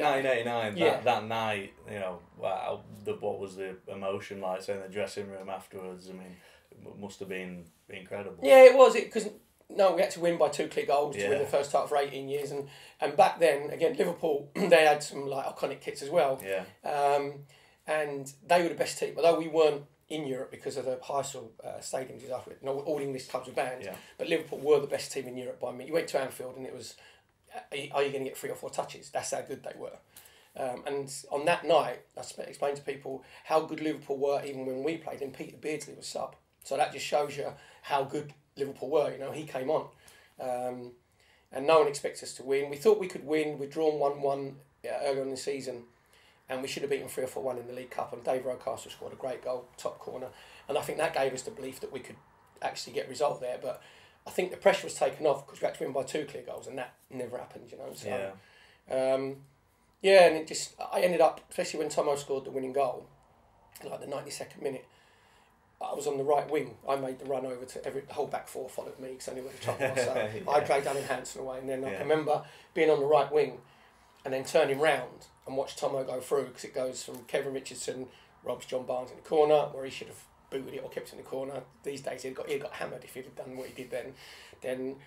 1989, that night, you know, wow, what was the emotion like, say, in the dressing room afterwards? I mean, it must have been incredible. Yeah, it was. Because we had to win by 2 clear goals to win the first title for 18 years. And back then, again, Liverpool, they had some like iconic kits as well. Yeah. And they were the best team, although we weren't in Europe because of the Heysel Stadium disaster. All English clubs were banned, but Liverpool were the best team in Europe by me. You went to Anfield and it was, are you going to get 3 or 4 touches? That's how good they were. And on that night, I explained to people how good Liverpool were even when we played, and Peter Beardsley was sub. So that just shows you how good Liverpool were. You know, he came on. And no one expects us to win. We thought we could win. We'd drawn 1-1 earlier in the season, and we should have beaten 3 or 4-1 in the League Cup. And Dave Rocastle scored a great goal, top corner. And I think that gave us the belief that we could actually get a result there. But I think the pressure was taken off because we had to win by 2 clear goals, and that never happened, you know. So, and it just, I ended up, especially when Tomo scored the winning goal, like the 92nd minute, I was on the right wing. I made the run over to the whole back four followed me because I knew where the trouble was. So I dragged Alan Hansen away, and then I remember being on the right wing and then turning round and watch Tomo go through, because it goes from Kevin Richardson, robs John Barnes in the corner where he should have booted it or kept it in the corner. These days he'd got hammered if he'd have done what he did then. Then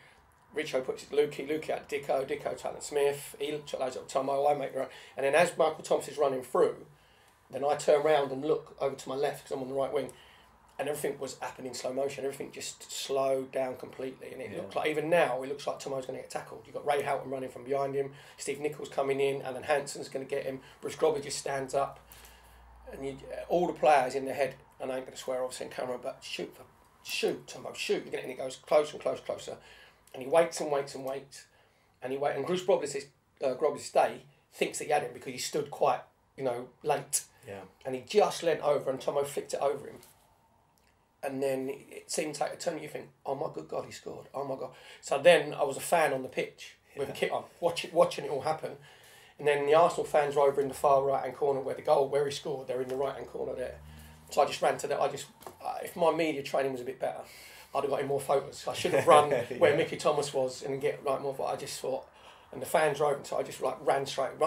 Richo puts it to Lukey out to Dicko to Alan Smith, he shot those up Tomo, I make the run. And then as Michael Thompson's running through, then I turn round and look over to my left because I'm on the right wing. And everything was happening in slow motion. Everything just slowed down completely. And it looked like, even now, it looks like Tomo's going to get tackled. You've got Ray Houghton running from behind him. Steve Nichols coming in. Alan Hansen's going to get him. Bruce Grobby just stands up. And all the players in their head, and I ain't going to swear obviously in camera, but shoot, Tomo, shoot. And it goes closer and closer. And he waits and waits and waits. And Bruce Grobby's day thinks that he had him because he stood quite, late. Yeah. And he just leant over and Tomo flicked it over him. And then it seemed to take a turn. You think, oh my good God, he scored. Oh my God. So then I was a fan on the pitch with a kit on, watching it all happen. And then the Arsenal fans were over in the far right-hand corner where he scored, they're in the right-hand corner there. So I just ran to that. If my media training was a bit better, I'd have got in more photos. I should have run where Mickey Thomas was and get more, but I just thought, and the fans were open, so I just ran straight.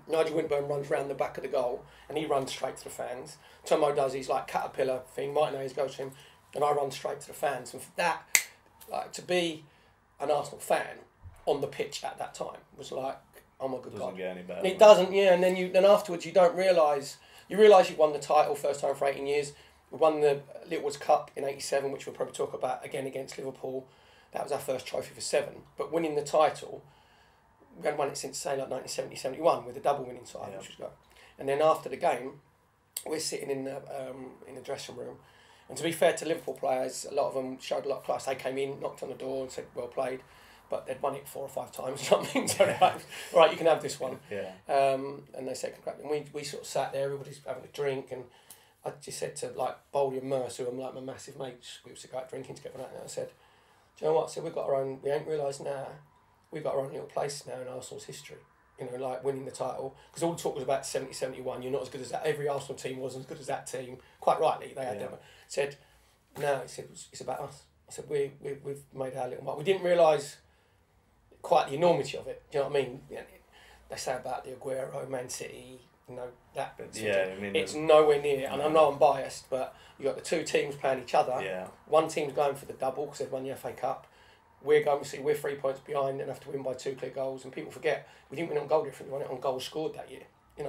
Nigel Winburn runs round the back of the goal and he runs straight to the fans. Tomo does his caterpillar thing, Martin Hayes goes to him, and I run straight to the fans. And for that, to be an Arsenal fan on the pitch at that time was like, oh my good God. Doesn't get any better. It doesn't, and then afterwards you don't realise, you've won the title first time for 18 years. We won the Littlewood's Cup in 87, which we'll probably talk about again against Liverpool. That was our first trophy for 7. But winning the title, we hadn't won it since, say, 1970-71 with a double winning side, which was good. And then after the game, we're sitting in the dressing room. And to be fair to Liverpool players, a lot of them showed a lot of class. They came in, knocked on the door and said, well played. But they'd won it 4 or 5 times, you know what I mean? So they're like, right, you can have this one. Yeah. And they said, congrats. And we sort of sat there, everybody's having a drink. And I just said to, Bowley and Merce, who I'm my massive mates, we used to go out drinking together. And I said, do you know what? I said, we ain't realised now, we've got our own little place now in Arsenal's history. Winning the title. Because all the talk was about 70-71, you're not as good as that. Every Arsenal team wasn't as good as that team. Quite rightly, they had them. Said, no, he said, it's about us. I said, we've made our little mark. We didn't realise quite the enormity of it. Do you know what I mean? They say about the Aguero, Man City, that. It's nowhere near. And I know I'm biased, but you got the 2 teams playing each other. Yeah. One team's going for the double because they've won the FA Cup. We're 3 points behind and have to win by 2 clear goals. And people forget we didn't win on goal difference. We won it on goals scored that year.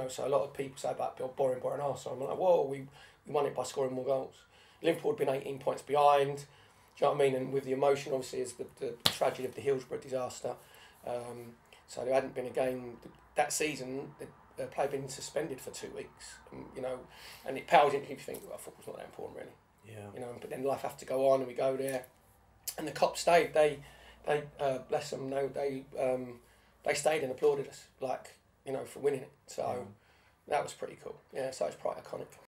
So a lot of people say about boring Arsenal. I'm like, whoa, we won it by scoring more goals. Liverpool had been 18 points behind. Do you know what I mean? And with the emotion, obviously, is the tragedy of the Hillsborough disaster. So there hadn't been a game that season. The player had been suspended for 2 weeks. And it pales into you think, well, football's not that important, really. Yeah. But then life has to go on, and we go there. And the cops stayed. They bless them. They stayed and applauded us, for winning it. So that was pretty cool. Yeah, so it's quite iconic.